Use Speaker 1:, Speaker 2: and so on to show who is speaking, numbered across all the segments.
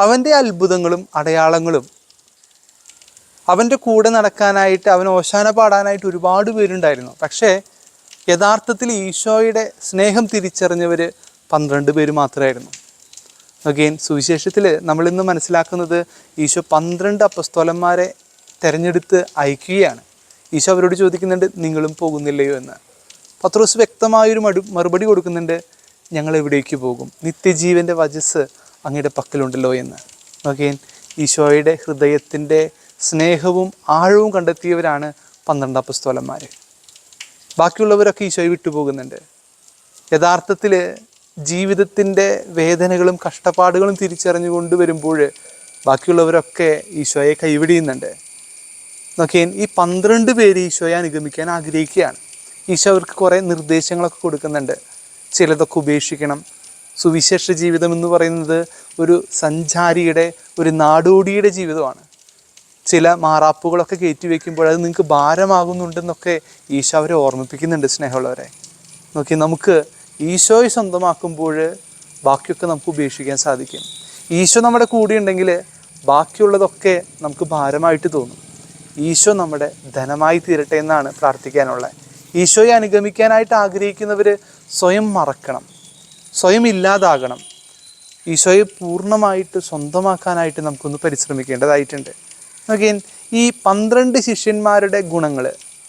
Speaker 1: അവൻ്റെ അത്ഭുതങ്ങളും അടയാളങ്ങളും അവൻ്റെ കൂടെ നടക്കാനായിട്ട്, അവൻ ഓശാന പാടാനായിട്ട് ഒരുപാട് പേരുണ്ടായിരുന്നു. പക്ഷേ യഥാർത്ഥത്തിൽ ഈശോയുടെ സ്നേഹം തിരിച്ചറിഞ്ഞവർ 12 പേര് മാത്രമായിരുന്നു. അഗെയിൻ സുവിശേഷത്തിൽ നമ്മളിന്ന് മനസ്സിലാക്കുന്നത് ഈശോ 12 അപ്പസ്തോലന്മാരെ തിരഞ്ഞെടുത്ത് അയക്കുകയാണ്. ഈശോ അവരോട് ചോദിക്കുന്നുണ്ട്, നിങ്ങളും പോകുന്നില്ലയോ എന്ന്. പത്രോസ് വ്യക്തമായൊരു മറുപടി കൊടുക്കുന്നുണ്ട്, ഞങ്ങൾ എവിടേക്ക് പോകും? നിത്യജീവൻ്റെ വചസ്സ് അങ്ങയുടെ പക്കലുണ്ടല്ലോ എന്ന്. അഗെയിൻ ഈശോയുടെ ഹൃദയത്തിൻ്റെ സ്നേഹവും ആഴവും കണ്ടെത്തിയവരാണ് 12 അപ്പസ്തോലന്മാർ. ബാക്കിയുള്ളവരൊക്കെ ഈശോയെ വിട്ടുപോകുന്നുണ്ട്. യഥാർത്ഥത്തിൽ ജീവിതത്തിൻ്റെ വേദനകളും കഷ്ടപ്പാടുകളും തിരിച്ചറിഞ്ഞു കൊണ്ടുവരുമ്പോൾ ബാക്കിയുള്ളവരൊക്കെ ഈശോയെ കൈവിടിയുന്നുണ്ട്. നോക്കിയാൽ ഈ 12 പേര് ഈശോയെ അനുഗമിക്കാൻ ആഗ്രഹിക്കുകയാണ്. ഈശോ അവർക്ക് കുറേ നിർദ്ദേശങ്ങളൊക്കെ കൊടുക്കുന്നുണ്ട്. ചിലതൊക്കെ ഉപേക്ഷിക്കണം. സുവിശേഷ ജീവിതം എന്ന് പറയുന്നത് ഒരു സഞ്ചാരിയുടെ, ഒരു നാടോടിയുടെ ജീവിതമാണ്. ചില മാറാപ്പുകളൊക്കെ കയറ്റി വയ്ക്കുമ്പോൾ അത് നിങ്ങൾക്ക് ഭാരമാകുന്നുണ്ടെന്നൊക്കെ ഈശോ അവരെ ഓർമ്മിപ്പിക്കുന്നുണ്ട്. സ്നേഹമുള്ളവരെ, നോക്കി, നമുക്ക് ഈശോയെ സ്വന്തമാക്കുമ്പോൾ ബാക്കിയൊക്കെ നമുക്ക് ഉപേക്ഷിക്കാൻ സാധിക്കും. ഈശോ നമ്മുടെ കൂടെ ഉണ്ടെങ്കിൽ ബാക്കിയുള്ളതൊക്കെ നമുക്ക് ഭാരമായിട്ട് തോന്നും. ഈശോ നമ്മുടെ ധനമായി തീരട്ടെ എന്നാണ് പ്രാർത്ഥിക്കാനുള്ളത്. ഈശോയെ അനുഗമിക്കാനായിട്ട് ആഗ്രഹിക്കുന്നവർ സ്വയം മറക്കണം, സ്വയം ഇല്ലാതാകണം. ഈശോയെ പൂർണ്ണമായിട്ട് സ്വന്തമാക്കാനായിട്ട് നമുക്കൊന്ന് പരിശ്രമിക്കേണ്ടതായിട്ടുണ്ട്. നോക്കിയാൽ ഈ 12 ശിഷ്യന്മാരുടെ ഗുണങ്ങൾ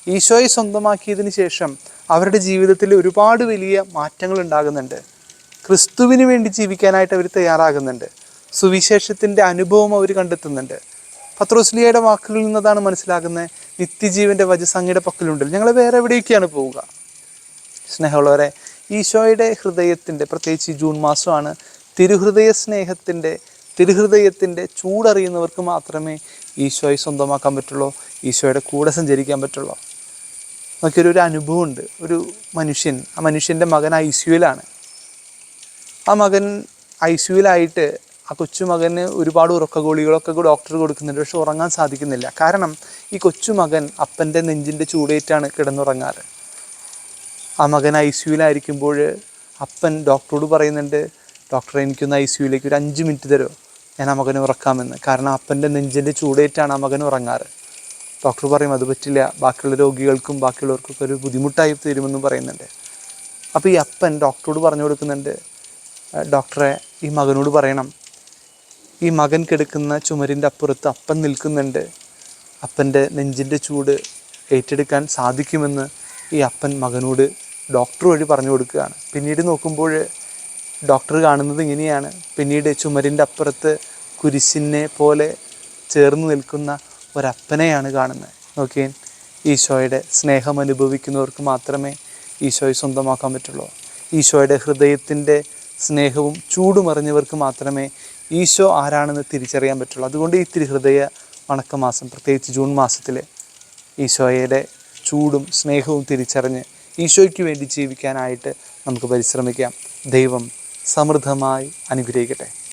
Speaker 1: ഈശോയെ സ്വന്തമാക്കിയതിന് ശേഷം അവരുടെ ജീവിതത്തിൽ ഒരുപാട് വലിയ മാറ്റങ്ങൾ ഉണ്ടാകുന്നുണ്ട്. ക്രിസ്തുവിന് വേണ്ടി ജീവിക്കാനായിട്ട് അവർ തയ്യാറാകുന്നുണ്ട്. സുവിശേഷത്തിൻ്റെ അനുഭവം അവർ കണ്ടെത്തുന്നുണ്ട്. പത്രോസ്ലിയുടെ വാക്കുകളിൽ നിന്നതാണ് മനസ്സിലാക്കുന്നത്, നിത്യജീവൻ്റെ വചസ്സ് അങ്ങയുടെ പക്കലുണ്ടല്ലോ, ഞങ്ങൾ വേറെ എവിടേക്കാണ് പോവുക? സ്നേഹമുള്ളവരെ, ഈശോയുടെ ഹൃദയത്തിൻ്റെ, പ്രത്യേകിച്ച് ഈ ജൂൺ മാസമാണ്, തിരുഹൃദയത്തിൻ്റെ ചൂടറിയുന്നവർക്ക് മാത്രമേ ഈശോയെ സ്വന്തമാക്കാൻ പറ്റുള്ളൂ, ഈശോയുടെ കൂടെ സഞ്ചരിക്കാൻ പറ്റുള്ളൂ. നമുക്കൊരു അനുഭവമുണ്ട്. ഒരു മനുഷ്യൻ, ആ മനുഷ്യൻ്റെ മകൻ ICUവിലാണ്. ആ മകൻ ICUവിലായിട്ട് ആ കൊച്ചുമകന് ഒരുപാട് ഉറക്കഗോളികളൊക്കെ ഡോക്ടർ കൊടുക്കുന്നുണ്ട്. പക്ഷെ ഉറങ്ങാൻ സാധിക്കുന്നില്ല. കാരണം ഈ കൊച്ചുമകൻ അപ്പൻ്റെ നെഞ്ചിൻ്റെ ചൂടേറ്റാണ് കിടന്നുറങ്ങാറ്. ആ മകൻ ICUവിലായിരിക്കുമ്പോൾ അപ്പൻ ഡോക്ടറോട് പറയുന്നുണ്ട്, ഡോക്ടറെ എനിക്കൊന്ന് ICUവിലേക്ക് ഒരു 5 മിനിറ്റ് തരുമോ, ഞാൻ ആ മകനെ ഉറക്കാമെന്ന്. കാരണം അപ്പൻ്റെ നെഞ്ചിൻ്റെ ചൂടേറ്റാണ് ആ മകൻ ഉറങ്ങാറ്. ഡോക്ടർ പറയും അത് പറ്റില്ല, ബാക്കിയുള്ള രോഗികൾക്കും ബാക്കിയുള്ളവർക്കൊക്കെ ഒരു ബുദ്ധിമുട്ടായി തീരുമെന്നും പറയുന്നുണ്ട്. അപ്പോൾ ഈ അപ്പൻ ഡോക്ടറോട് പറഞ്ഞു കൊടുക്കുന്നുണ്ട്, ഡോക്ടറെ ഈ മകനോട് പറയണം, ഈ മകൻ കിടക്കുന്ന ചുമരിൻ്റെ അപ്പുറത്ത് അപ്പൻ നിൽക്കുന്നുണ്ട്, അപ്പൻ്റെ നെഞ്ചിൻ്റെ ചൂട് ഏറ്റെടുക്കാൻ സാധിക്കുമെന്ന് ഈ അപ്പൻ മകനോട് ഡോക്ടർ വഴി പറഞ്ഞു കൊടുക്കുകയാണ്. പിന്നീട് നോക്കുമ്പോൾ ഡോക്ടർ കാണുന്നത് ഇങ്ങനെയാണ്. പിന്നീട് ചുമരിൻ്റെ അപ്പുറത്ത് കുരിശിനെ പോലെ ചേർന്ന് നിൽക്കുന്ന ഒരപ്പനെയാണ് കാണുന്നത്. നോക്കിയേ, ഈശോയുടെ സ്നേഹം അനുഭവിക്കുന്നവർക്ക് മാത്രമേ ഈശോയെ സ്വന്തമാക്കാൻ പറ്റുള്ളൂ. ഈശോയുടെ ഹൃദയത്തിൻ്റെ സ്നേഹവും ചൂടുമറിഞ്ഞവർക്ക് മാത്രമേ ഈശോ ആരാണെന്ന് തിരിച്ചറിയാൻ പറ്റുള്ളൂ. അതുകൊണ്ട് ഈ തിരുഹൃദയ വണക്കമാസം, പ്രത്യേകിച്ച് ജൂൺ മാസത്തിൽ ഈശോയുടെ ചൂടും സ്നേഹവും തിരിച്ചറിഞ്ഞ് ഈശോയ്ക്ക് വേണ്ടി ജീവിക്കാനായിട്ട് നമുക്ക് പരിശ്രമിക്കാം. ദൈവം സമൃദ്ധമായി അനുഗ്രഹിക്കട്ടെ.